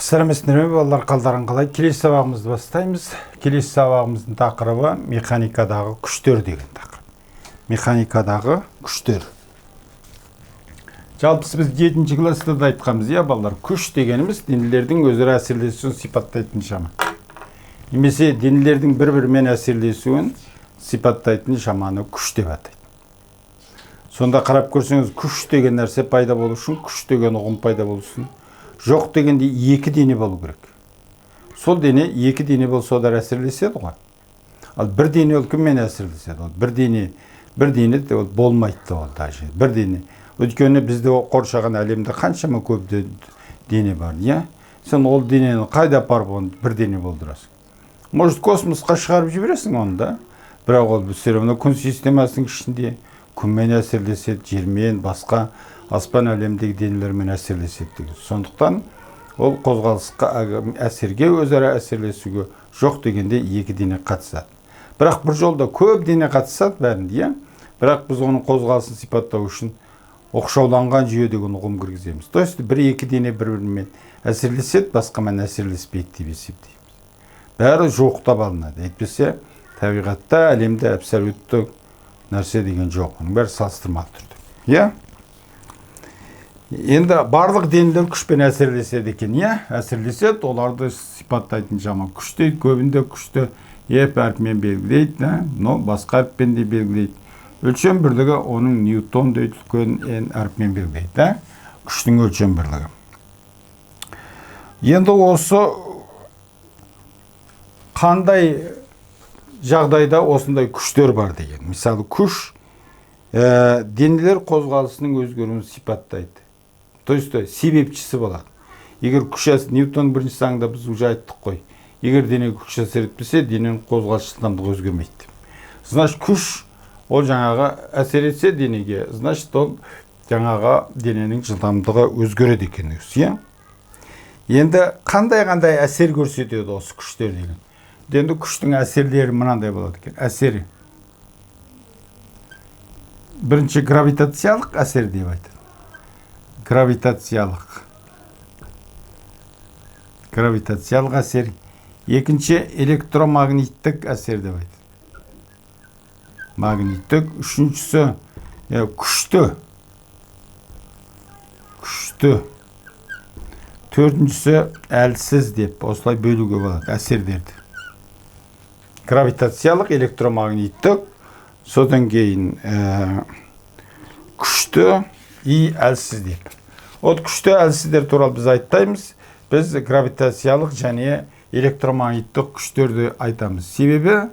Сәлеметсіздер ме балалар, қалдарың қалай? Келесі сабағымызды бастаймыз. Келесі сабағымыздың тақырыбы механикадағы күштер деген тақырып. Механикадағы күштер. Жалпы біз 7-ші класста да айтқанбыз, балалар, күш дегеніміз денелердің өзара әсерлесуін сипаттайтын шама. Немесе денелердің бір-бірімен әсерлесуін сипаттайтын шаманы күш деп атайды. Сонда қарап көрсеңіз, күш деген нәрсе пайда болу үшін, күш деген ұғым пайда болу үшін жоқ дегенде екі дене болу керек. Сол дене екі дене болса да әсерлеседі ғой. Ал бір дене ол кіммен әсерлеседі? Бір дене ол болмайды ол даже. Бір дене. Өйткені бізде қоршаған әлемде қаншама көп дене бар, Сен ол денені қайда апарып оны бір дене болдырасың? Может, космосқа шығарып жібересің оны да. Бірақ ол все равно күн системасының ішінде күнмен әсерлеседі, жермен, басқа аспан әлемдегі денелермен әсерлеседі. Сондықтан ол қозғалысқа әсерге, өзара әсерлесуге жоқ дегенде екі дене қатысады. Бірақ бір жолда көп дене қатысады бәрінде, бірақ біз оның қозғалысын сипаттау үшін оқшауланған жүйе деген ұғым кіргіземіз. То есть бір-екі дене бір-бірімен әсерлеседі, басқамен әсерлеспейді деп есептейміз. Бәрі жоқтап алынады. Әйтпесе табиғатта, әлемде абсолютті нәрсе деген жоқ. Оның бәрі салыстырмалы түрде. Енді барлық денелер күшпен әсерлеседі екен, әсерлеседі, оларды сипаттайтын шама күш дейді, көбінде күшті F әрпімен белгілейді, басқа әріппен де белгілейді. Өлшем бірлігі оның Ньютон дейді, үлкен N әрпімен белгілейді, күштің өлшем бірлігі. Енді осы қандай жағдайда осындай күштер бар деген. Мысалы, күш денелер қозғалысының өзгеруін сипаттайды. То есть себепшісі болады. Егер күш Ньютон бірінші заңда біз уже айттық қой. Егер дене күш әсер етпесе, дененің қозғалыс жылдамдығы өзгермейді. Значит, күш ол жаңағы әсер етсе денеге, значит, ол жаңағы дененің жылдамдығы өзгереді екен. Енді қандай әсер көрсетеді осы күштер деген. Енді күштің әсерлері мынандай болады екен. Әсері. Бірінші гравитациялық әсер деп айтады. Гравитациялық әсер. Екінші электромагниттік әсер деп айтады. Магниттік. Үшіншісі күшті. Төртіншісі әлсіз деп осылай бөлуге болады әсерлерді. Гравитациялық, электромагниттік, содан кейін күшті и әлсіз деп. От күшті әлсіздер туралы біз айтпаймыз. Біз гравитациялық және электромагниттік күштерді айтамыз. Себебі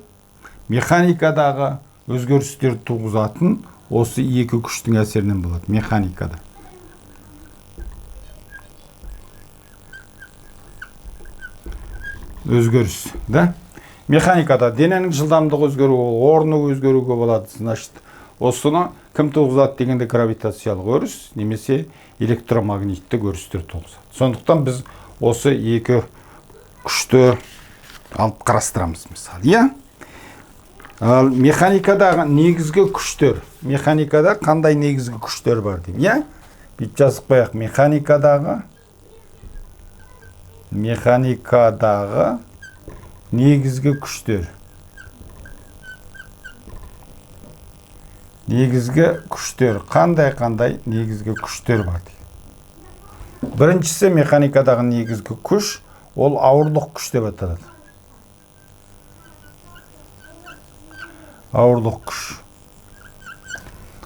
механикадағы өзгерістер туғызатын осы екі күштің әсерінен болады механикада. Өзгеріс, Механикада дененің жылдамдығы өзгеру, орны өзгеруге болады. Значит, осыны кім туғызады дегенде гравитациялық өріс, немесе электромагниттік өрістер туғызады. Сондықтан біз осы екі күшті алып қарастырамыз, мысалы. Ал механикадағы негізгі күштер. Механикада қандай негізгі күштер бар деймін, Бүйтіп жазып қояйық. Механикадағы негізгі күштер. Негізгі күштер. Қандай негізгі күштер бар дейді. Біріншісі механикадағы негізгі күш, ол ауырлық күш деп аталады. Ауырлық күш.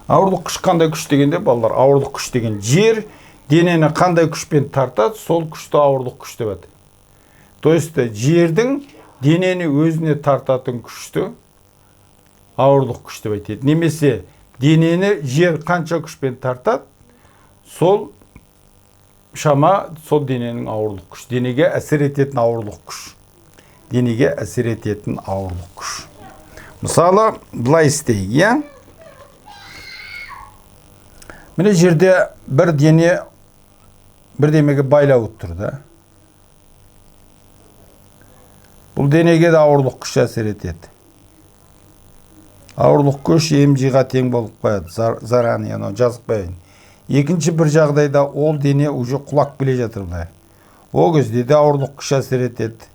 Ауырлық күш қандай күш дегенде, балалар, ауырлық күш деген жер денені қандай күшпен тартады, сол күшті ауырлық күш деп аталады. То есть жердің денені өзіне тартатын күшті ауырлық күш деп айтады. Немесе денені жер қанша күшпен тартады, сол шама сол дененің ауырлық күш. Денеге әсер ететін ауырлық күш. Мысалы, былай істейік, Міне жерде бір дене бірдемеге байлауыт тұр, Бұл денеге де ауырлық күш әсер етеді. Ауырлық күш mg'ға тең болып қояды. Заранее жазып қояйын. Екінші бір жағдайда ол дене уже құлап келе жатыр. О кезде де ауырлық күш әсер етеді.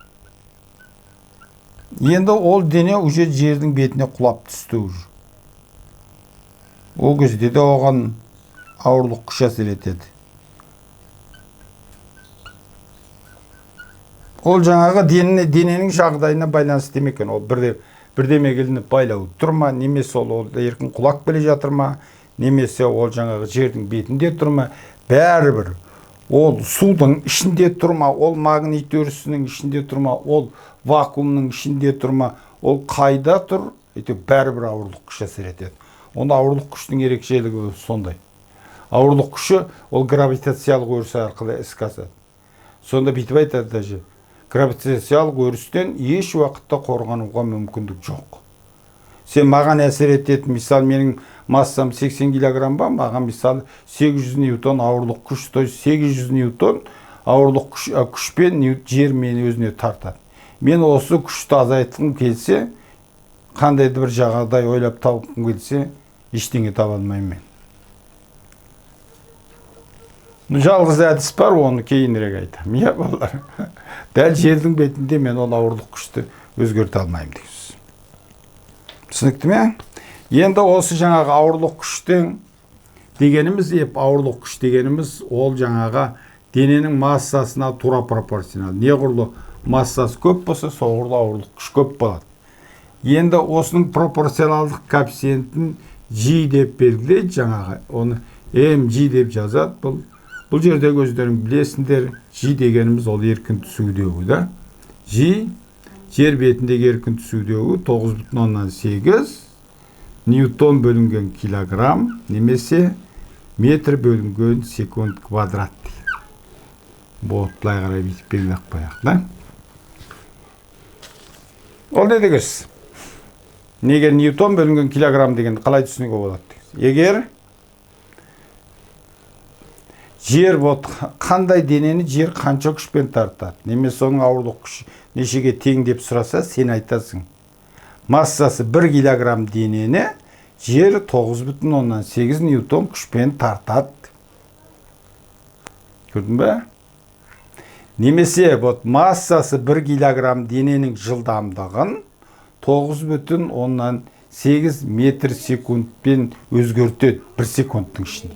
Енді ол дене уже жердің бетіне құлап түсті уже. О кезде де оған ауырлық күш әсер етеді. Ол жаңағы дененің жағдайына байланысты демек екен. Ол бірдеме келініп байлау тұрма, немесе ол еркін құлап келе жатыр ма, немесе ол жаңағы жердің бетінде тұрма, бәрібір. Ол судың ішінде тұрма, ол магнит өрісінің ішінде тұрма, ол вакуумның ішінде тұрма, ол қайда тұр, бәрібір ауырлық күш әсер етеді. Онда ауырлық күштің ерекшелігі сондай. Ауырлық күші ол гравитациялық өріс арқылы іске асады. Сонда бүйтіп айтады даже. Гравитациялық өрістен еш уақытта қорғануға мүмкіндік жоқ. Сен маған әсер ететін, мисал менің массам 80 килограмм ба, маған мисал 800 ньютон ауырлық күш, то есть 800 ньютон ауырлық күшпен жер мені өзіне тартады. Мен осы күшті азайтқым келсе, қандайды бір жағдай ойлап тауқым келсе, ештеңе таба алмаймын мен. Жалғыз әдіс бар, оны кейінірек айтам. Иә, балалар. Дәл жердің бетінде мен ол ауырлық күшті өзгерте алмаймын дейсіз. Түсінікті ме? Енді осы жаңағы ауырлық күштің дегеніміз, ауырлық күш дегеніміз, ол жаңағы дененің массасына тура пропорционал. Неғұрлы массасы көп болса, соғұрлы ауырлық күш көп болады. Енді осының пропорционалдық коэффициентін G деп белгілейді жаңағы. Оны mg деп жазады. Бұл жердегі өздерің білесіңдер, G дегеніміз ол еркін түсудегі, да? G жер бетіндегі еркін түсудегі 9,8 ньютон бөлінген килограмм, немесе метр бөлінген секунд квадрат дейді. Бұл былай қарай бүйтіп белгілеп қояйық, да? Ол не дегенсіз? Неге ньютон бөлінген килограмм дегенді қалай түсінуге болады? Егер жер қандай денені жер қанша күшпен тартады, немесе соның ауырлық күші нешеге тең деп сұраса, сен айтасың. Массасы 1 килограмм денені жер 9,8 ньютон күшпен тартады. Көрдің бе? Немесе массасы 1 килограмм дененің жылдамдығын 9,8 метр секундпен өзгертеді 1 секундтың ішінде.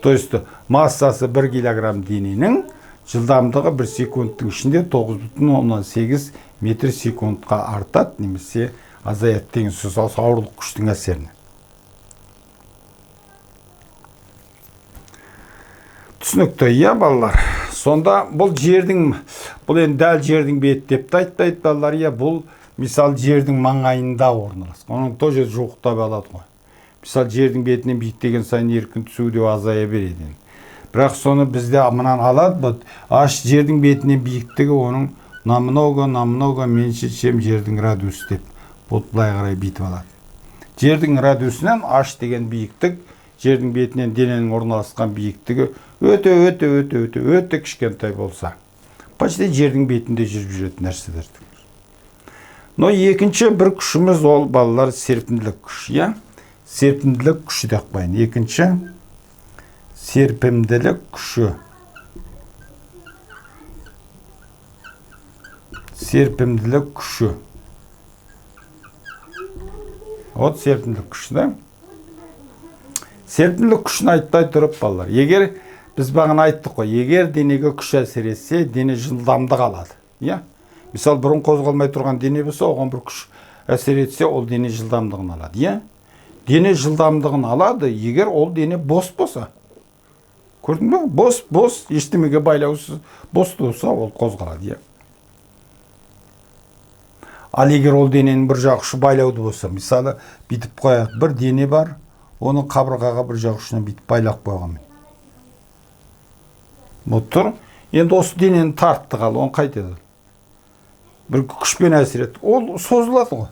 То есть массасы 1 килограмм дененің жылдамдығы 1 секундтың ішінде 9,8 метр секундқа артады, немесе азаяды деген сөз, ауырлық күштің әсеріне. Түсінікті, иә балалар. Сонда бұл жердің, бұл енді дәл жердің беті деп айтпайды балалар, иә, бұл мисал жердің маңайында орналасқан. Оның тоже жуықтап алады ғой. Мисал жердің бетінен биіктеген сайын еркін түсуде азая береді. Бірақ соны бізде мынан алады, аш жердің бетінен биіктігі оның намнога менше, чем жердің радиусы деп. Бұл былай қарай битіп алады. Жердің радиусынан аш деген биіктік, жердің бетінен дененің орналасқан биіктігі өте кішкентай болса, почти жердің бетінде жүріп жүретін нәрселер. Но екінші бір күшіміз ол балалар серпімділік күш, иә? Серпімділік күші деп қойын. Екінші серпімділік күші. Серпімділік күші. От серпімділік күші, да? Серпімділік күшін айтпай тұрып балалар. Егер біз бағана айттық қой, егер денеге күш әсер етсе, дене жылдамдық алады. Иә? Мисал, бұрын қозғалмай тұрған дене болса, оған бір күш әсер етсе, ол дене жылдамдығын алады. Иә? Дене жылдамдығын алады, егер ол дене бос болса. Көрдің бе? Бос, ештемеге байлаусыз, бос болса, ол қозғалады. Ал егер ол дененің бір жақ ұшы байлауды болса, мысалы, бүйтіп қояйық, бір дене бар, оны қабырғаға бір жақ ұшына бүйтіп байлап қойған. Тұр. Енді осы денені тартты қал, оны қайтеді. Бір күшпен әсер етті. Ол созылады ғой.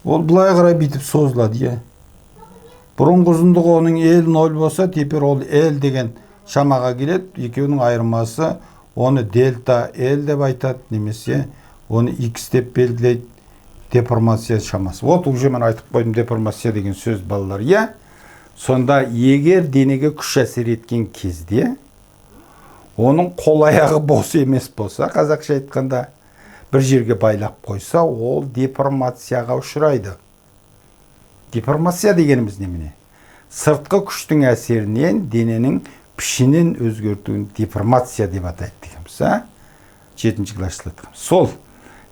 Ол былай қарай бітіп созылады, иә. Бұрынғы ұзындығы оның L0 болса, тепер ол L деген шамаға келеді. Екеуінің айырмасы оны дельта L деп айтады, немесе оны X деп белгілейді, деформация шамасы. Вот уже мен айтып қойдым, деформация деген сөз балалар, иә. Сонда егер денеге күш әсер еткен кезде оның қол аяғы бос емес болса, қазақша айтқанда бір жерге байлап қойса, ол деформацияға ұшырайды. Деформация дегеніміз немене? Сыртқы күштің әсерінен дененің пішінін өзгертуін деформация деп атайды дегенбіз. 7-ші класста айтқанбыз. Сол.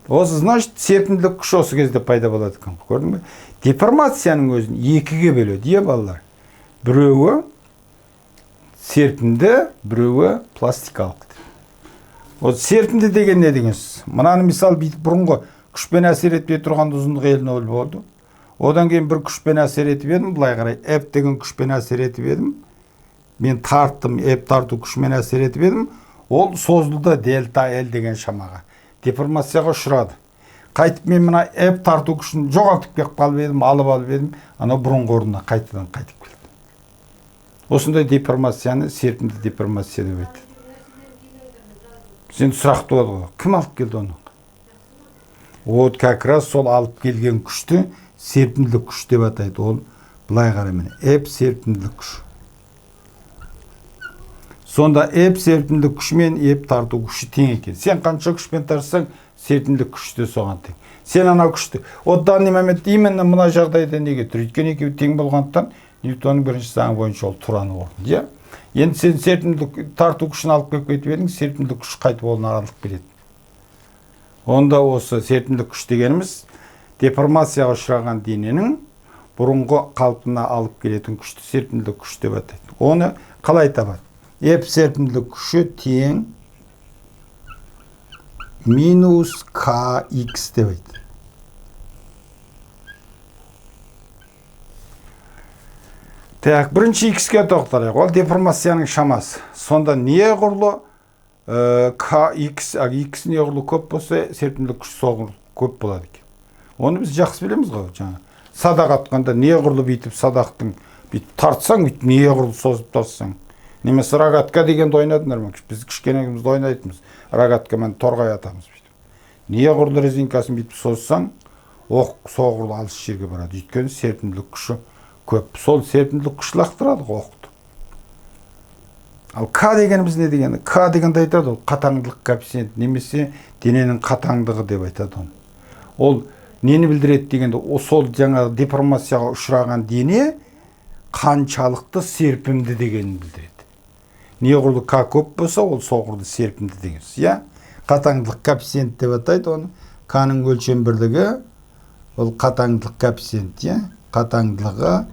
Осы, значит, серпімділік күш осы кезде пайда болады екен. Көрдің бе? Деформацияның өзін екіге бөледі, балалар. Біреуі серпімді, біреуі пластикалық. Ол серпімді деген не дегенсіз? Мынаны мисал бұрынғы күшпен әсер етпей тұрған ұзындық 50 болды. Одан кейін бір күшпен әсер етіп едім, былай қарай, F деген күшпен әсер етіп едім. Мен тарттым, F тарту күшмен әсер етіп едім. Ол созылды дельта L деген шамаға. Деформацияға ұшырады. Қайтып мен мына F тарту күшін жоғалтып кеп қалып едім, алып едім, ана бұрынғы орнына қайтадан қайтып келді. Осындай деформацияны серпімді деформация деп айтады. Сен сұрақты болды ғой. Кім алып келді оны? Вот как раз сол алып келген күшті серпімділік күш деп атайды. Ол былай қарай міне. F серпімділік күш. Сонда F серпімділік күш мен F тарту күші тең екен. Сен қанша күшпен тарсаң, серпімділік күш те соған тең. Сен ана күшті. О данный момент именно мына жағдайда неге тұр? Өйткені екеуі тең болғандықтан Ньютонның бірінші заңы бойынша ол тураны орын. Енді сен серпімділік тарту күшін алып келіп кетіп едің, серпімділік күш қайтып олын аралық береді. Онда осы серпімділік күш дегеніміз деформацияға ұшыраған дененің бұрынғы қалпына алып келетін күшті серпімділік күш деп атайды. Оны қалай табады? F серпімділік күші тең минус kx деп айтады. Так, бірінші x-ке тоқталайық. Ол деформацияның шамасы. Сонда не құрлы kx, x не құрлы көп болса, серпімділік күш сол көп болады екен. Оны біз жақсы білеміз ғой. Садақ атқанда не құрлы бүйтіп садақтың бүйтіп тартсаң, не құрлы созып тартсаң. Немесе рогатка дегенді ойнадыңдар ма? Біз кішкенегімізді ойнайтынбыз. Рогатка мен торғай атамыз бүйтіп. Не құрлы резинкасын бүйтіп созсаң, оқ соғырлы алыс жерге барады. Өйткені серпімділік күші көп. Сол серпімділік күш лақтырады оқты. Ал К дегеніміз не дегені? К дегенді айтады, ол қатаңдылық коэффициенті немесе дененің қатаңдығы деп айтады оны. Ол нені білдіреді дегенде, сол жаңағы деформацияға ұшыраған дене қаншалықты серпімді дегенін білдіреді. Не құрлы К көп болса, ол соғырлы серпімді дегенсіз. Қатаңдылық коэффициенті деп атайды оны. К-ның өлшем бірлігі ол қатаңдылық коэффициенті, қатаңдылығы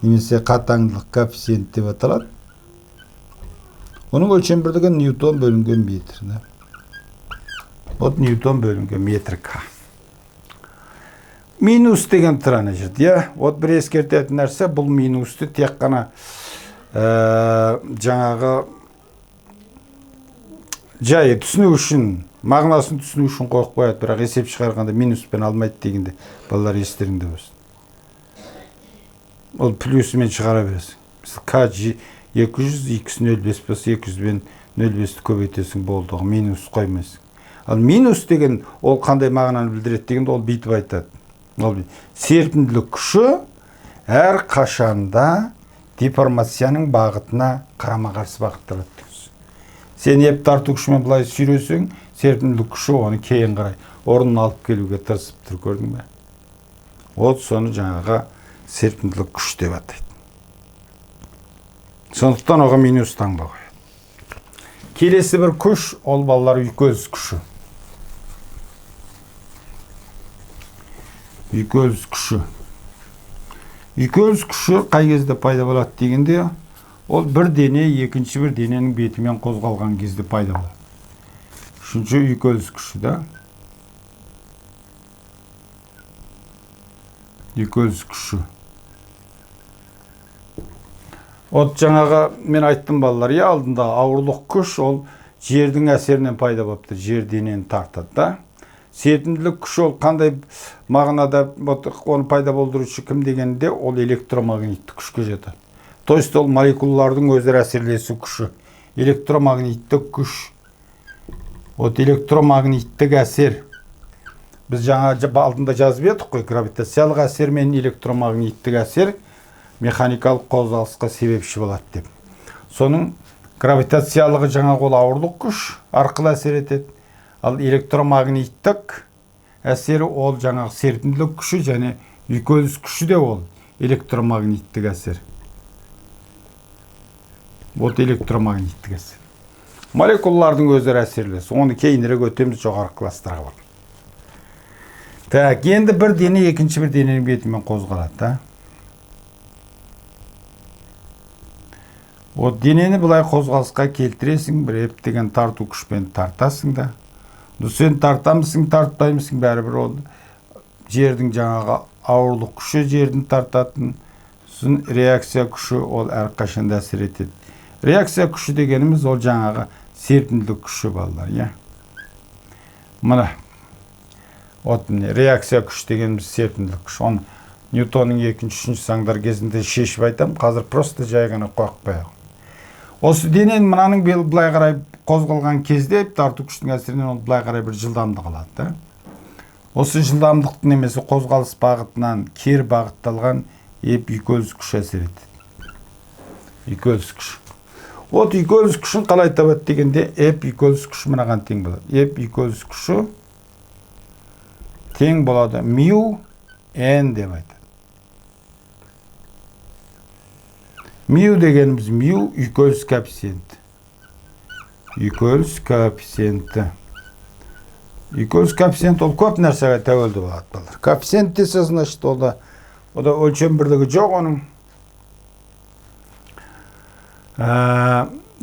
немесе қатаңдылық коэффициенті деп аталады. Оның өлшем бірлігі ньютон бөлінген метр. Вот ньютон бөлінген метр К. Минус деген тұраны жерде. Вот бір ескертетін нәрсе, бұл минусты тек қана жаңағы жайы түсіну үшін, мағынасын түсіну үшін қойып қояды, бірақ есеп шығарғанда минуспен алмайды дегенде балалар естеріңде болсын. Ол плюсымен шығара бересің. К 200, x 0,5 болса 200-бен 0,5-ті көбейтесің болды, минус қоймайсың. Ал минус деген ол қандай мағынаны білдіреді дегенде ол бүйтіп айтады. Серпімділік күші әр қашанда деформацияның бағытына қарама-қарсы бағытталады. Сен F тарту күшімен былай сүйресең, серпімділік күші оны кейін қарай орнын алып келуге тырысып тұр, көрдің бе? От соны жаңаға серпімділік күш деп атайды. Сондықтан оға минус таңба қояды. Келесі бір күш, ол балалар үйкөз күші. Үйкөз күші. Үйкөз күші қай кезде пайда болады дегенде, ол бір дене екінші бір дененің бетімен қозғалған кезде пайда болады. Үшінші үйкөз күші да. Үйкөз күші. От жаңаға мен айттым балалар, алдында ауырлық күш ол жердің әсерінен пайда болыпты, жер денені тартады да. Серпімділік күш ол қандай мағынада оны пайда болдырушы кім дегенде, ол электромагниттік күшке жатады. То есть ол молекулалардың өзара әсерлесу күші. Электромагниттік күш. Вот электромагниттік әсер. Біз жаңа алдында жазып едік қой, гравитациялық әсер мен электромагниттік әсер механикалық қозғалысқа себепші болады деп. Соның гравитациялығы жаңағы ол ауырлық күш арқылы әсер етеді. Ал электромагниттік әсері ол жаңағы серпімділік күші және үйкеліс күші де ол электромагниттік әсер. Вот электромагниттік әсер. Молекулалардың өзара әсерлесі. Оны кейінірек өтеміз жоғары кластарға бар. Так, енді бір дене екінші бір дененің бетімен қозғалады. О денені бұлай қозғалысқа келтіресің, бір ептеген тарту күшпен тартасың да. Сен тартамысың, тартпаймысың, бәрібір ол жердің жаңағы ауырлық күші жердің тартатын, сосын реакция күші ол әрқашанда әсер етеді. Реакция күші дегеніміз ол жаңағы серпімділік күші балалар, я. Мына реакция күші дегеніміз серпімділік күші. Оны Ньютонның 2-3 заңдар кезінде шешіп айтам, қазір просто жай ғана қойып қояйық. Осы денен мынаның былай қарай қозғалған кезде тарту күштің әсерінен ол былай қарай бір жылдамдық алады. Осы жылдамдықтың немесе қозғалыс бағытынан кері бағытталған үйкеліс күш әсер етеді. Үйкеліс күш. От үйкеліс күшін қалай табады дегенде үйкеліс күші мынаған тең болады. Үйкеліс күші тең болады мю n деп айтады. Мю дегеніміз мю үйкеліс коэффициенті. Үйкеліс коэффициенті. Үйкеліс коэффициенті ол көп нәрсеге тәуелді болады. Коэффициент десе, значит, ол да өлшем бірлігі жоқ оның.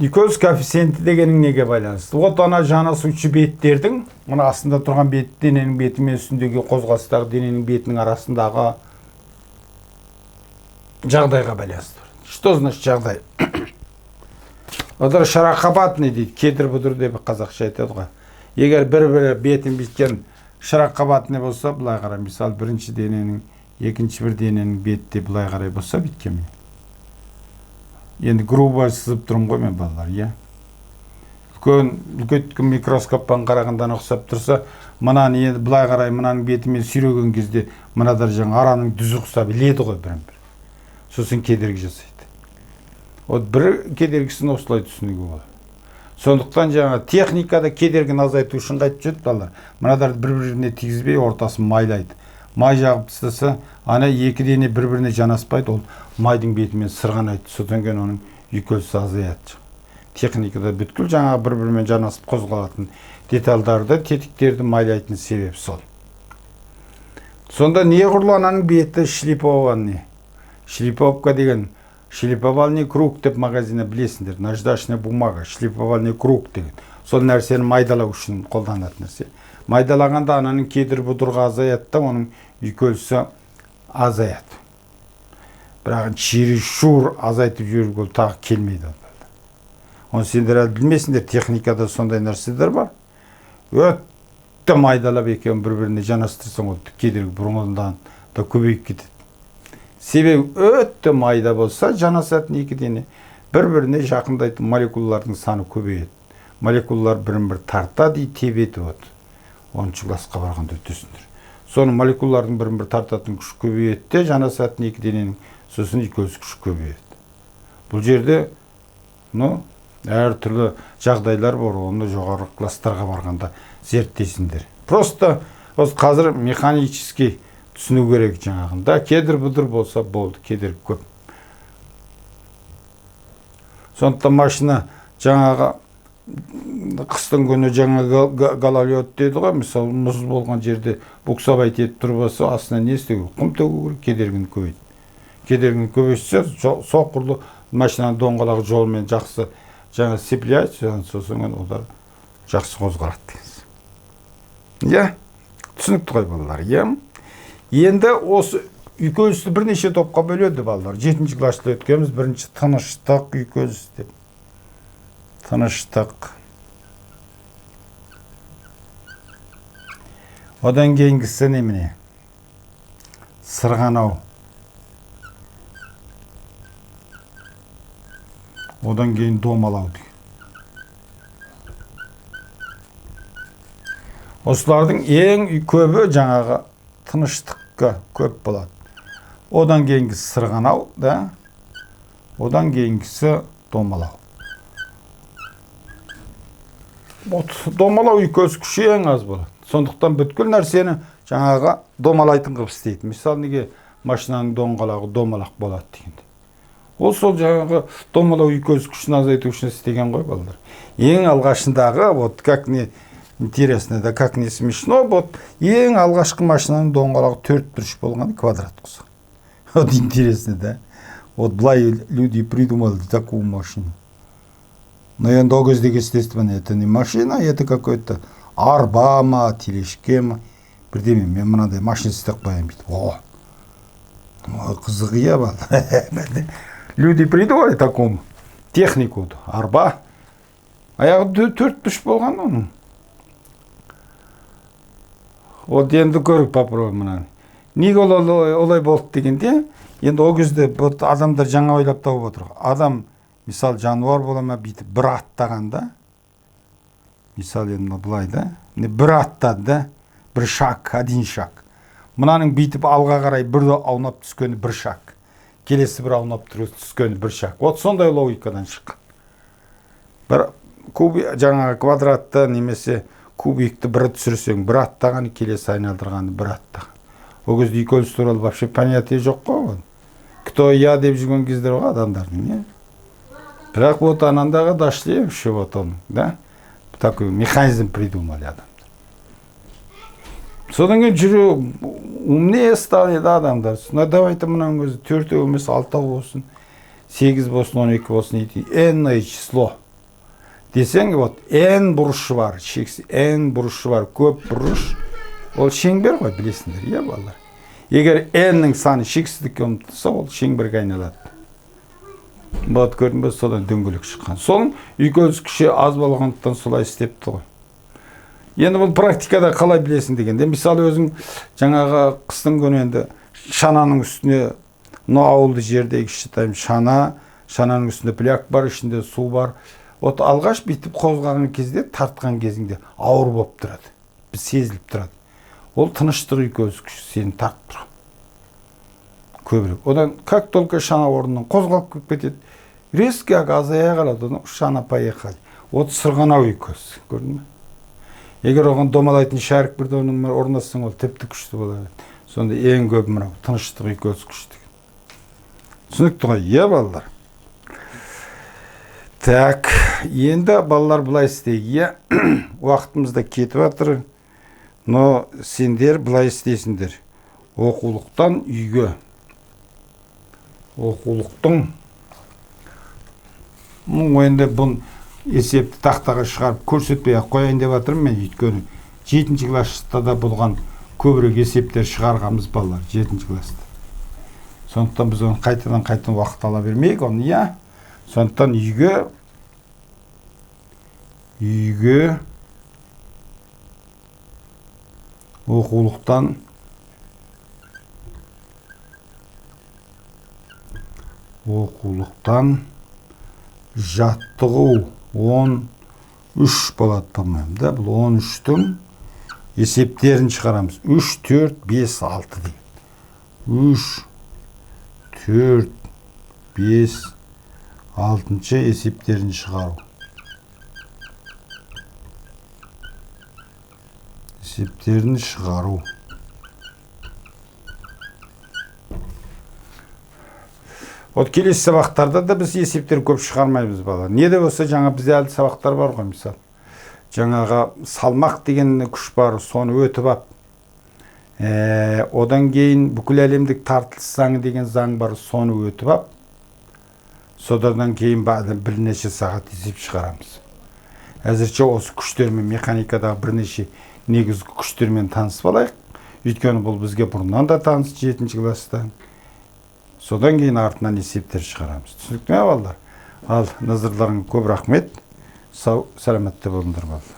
Үйкеліс коэффициенті дегенің неге байланысты? Вот ана жанасушы беттердің, мына астында тұрған дененің беті мен үстіндегі қозғалыстағы дененің бетінің арасындағы жағдайға байланысты. Что значит жағдай? Одар шарақабатный дейді, кедір-бұдыр деп қазақша айтады ғой. Егер бір-бірі бетін біткен шарақабатный болса, бұлай қарай, misal бірінші дененің, екінші бір дененің бетте бұлай қарай болса біткен. Енді грубо сызып тұрмын ғой мен балалар, я. Үлкен микроскоппан қарағандан ұқсап тұрса, мынаны енді бұлай қарай, мынаның бетімен сүйреген кезде, мынадар жаңа араның дүзі ұқсап иледі ғой бірін-бір. Сосын кедергі жасайды. От бір кедергісін осылай түсінуге болады. Сондықтан жаңа техникада кедергіні азайту үшін қайтып жүреді балалар. Мынадар бір-біріне тигізбей ортасын майлайды. Май жағып тастаса, ана екі дене бір-біріне жанаспайды, ол майдың бетімен сырғанайды. Содан кейін оның үйкелісі азаяды. Техникада бүткіл жаңа бір-бірімен жанасып қозғалатын детальдарды, тетіктерді майлайтын себеп сол. Сонда не құрылған ананың беті шлипованы? Шлиповка деген шлиповальный круг деп магазинде білесіңдер. Наждачная бумага, шлиповальный круг деген. Сол нәрсені майдалау үшін қолданатын нәрсе. Майдалағанда ананың кедір-бұдырға азаяды да, оның үйкелісі азаяды. Бірақ чересчур азайтып жүріп ол тағы келмейді. Оны сендер әлі білмесіңдер, техникада сондай нәрселер бар. Өтті майдалап екеуін бір-біріне жанастырсаң, ол кедергі бұрынғыдан да көбейіп кетеді. Себебі өтті майда болса, жанасатын екі дене бір-біріне жақындайтын молекулалардың саны көбейеді. Молекулалар бірін-бір тартады, тебеді өт. 10 классқа барғанда өтесіңдер. Соның молекулалардың бірін-бір тартатын күш көбейеді, жанасатын екі дененің сосын үйкеліс күші көбейеді. Бұл жерде әртүрлі жағдайлар бар, оны жоғары класстарға барғанда зерттейсіңдер. Просто қазір механически түсіну керек жаңағында. Кедір-бұдыр болса болды, кедір көп. Сондықтан машина жаңағы қыстың күні жаңа гололед деді ғой, мысалы мұз болған жерде буксабай тетіп тұрбаса, астына не істеу? Құм төгу керек, кедергіні көбейді. Кедергіні көбейтсе, соқырлы машинаның доңғалағы жолмен жақсы жаңа сцепляйды, сосын олар жақсы қозғалады. Я, түсінікті ғой балалар, я. Енді осы үйкелісті бірнеше топқа бөледі балалар. 7-ші класста өткенбіз, бірінші тыныштық үйкеліс деп. Тыныштық. Одан кейінгісі немене? Сырғанау. Одан кейін домалау дейді. Осылардың ең көбі жаңағы тыныштыққа көп болады. Одан кейінгісі сырғанау, да? Одан кейінгісі домалау. Домалау үйкөз күші ең аз болады. Сондықтан бүткіл нәрсені жаңағы домалайтын қып істейді. Мысалы, неге машинаның доңғалағы домалақ болады дегенде. Ол сол жаңағы домалау үйкөз күшін азайту үшін істеген ғой, балалар. Ең алғашындағы, вот как не интересно, да как не смешно, вот ең алғашқы машинаның доңғалағы 4 бұрыш болған квадрат құсы. Вот интересно, да? Вот былай люди придумали такую машину. Но енді о кездегі, естественно, это не машина, это какой-то арба ма, тележке ма. Бірдеме, мен мынандай машина істеп қоямын дейді. О, қызық иә бар. Люди придумали такому технику, арба. Аяғы 4 бұрыш болған оның. Вот енді көріп попробуем мынаны. Неге олай болды дегенде, енді о кезде адамдар жаңа ойлап тауып отыр. Адам, мисал, жануар бола ма, бүйтіп бір аттағанда, мисал, енді былай да, бір аттады да, бір шаг, один шаг. Мынаның бүйтіп алға қарай бір аунап түскені бір шаг. Келесі бір аунап түскені бір шаг. Вот сондай логикадан шыққан. Бір жаңағы квадратты немесе кубикті бір түсірсең, бір аттағаны, келесі айналдырғаны бір аттаған. О кезде үйкеліс туралы вообще понятие жоқ қой. Кто я деп жүрген кездер ғой адамдардың, не? Бірақ вот анандағы дошли вообще вот он, да? Такой механизм придумали адамдар. Содан кейін жүру умнее стали, да, адамдар. Давайте мынаның өзі 4 емес 6 болсын, 8 болсын, 12 болсын, энное число. Десең, вот n бұрышы бар, n бұрышы бар, көп бұрыш. Ол шеңбер ғой, білесіңдер, иә балалар. Егер n-нің саны шексіздікке ұмтылса, ол шеңберге айналады. Вот көрдің бе, содан дөңгелек шыққан. Соның үйкеліс күші аз болғандықтан солай істепті ғой. Енді бұл практикада қалай білесің дегенде, мысалы өзің жаңағы қыстың күні енді шананың үстіне, ауылды жердегі шытайым шананың үстінде пляк бар, ішінде су бар. Вот алғаш бүйтіп қозғаған кезде, тартқан кезіңде ауыр болып тұрады. Біз сезіліп тұрады. Ол тыныштық үйкеліс күші сені тартып тұрады. Көбірек. Одан как только шана орнынан қозғалып кетеді, резко азая қалады, одан шана поехали. Вот сырғанау үйкеліс. Көрдің бе? Егер оған домалайтын шарик бірді орнатсаң, ол тіпті күшті болады. Сонда ең көп мынау тыныштық үйкеліс күшті. Түсінікті ғой, иә балалар. Так, енді балалар бұлай істейге, уақытымызда кетіп жатыр, но сендер бұлай істейсіңдер. Оқулықтан үйге. Оқулықтың. Енді бұн есепті тақтаға шығарып көрсетпей қояйын деп жатырмын мен, өйткені 7-ші класста да болған көбірек есептер шығарғанбыз балалар, 7-ші класста. Сондықтан біз оны қайтадан уақыт ала бермейік, оны иә. Сондықтан үйге оқулықтан жаттығу 13 болады, по-моему, да? Бұл 13-тің есептерін шығарамыз. 3, 4, 5, 6 дейді. 3, 4, 5, 6-шы есептерін шығару. Есептерін шығару. Вот келесі сабақтарда да біз есептер көп шығармаймыз бала. Не де болса жаңа бізде әлі сабақтар бар ғой, мысалы. Жаңаға салмақ деген күш бар, соны өтіп ап. Одан кейін бүкіл әлемдік тартылыс заңы деген заң бар, соны өтіп ап. Содан кейін бірнеше сағат есеп шығарамыз. Әзірше осы күштермен, механикадағы бірнеше негізгі күштермен танысып алайық. Өйткені бұл бізге бұрыннан да таныс 7-ші класста. Содан кейін артынан есептер шығарамыз. Түсінікті ме балалар? Ал назарларыңа көп рахмет. Сау, сәлеметте болыңдар балалар.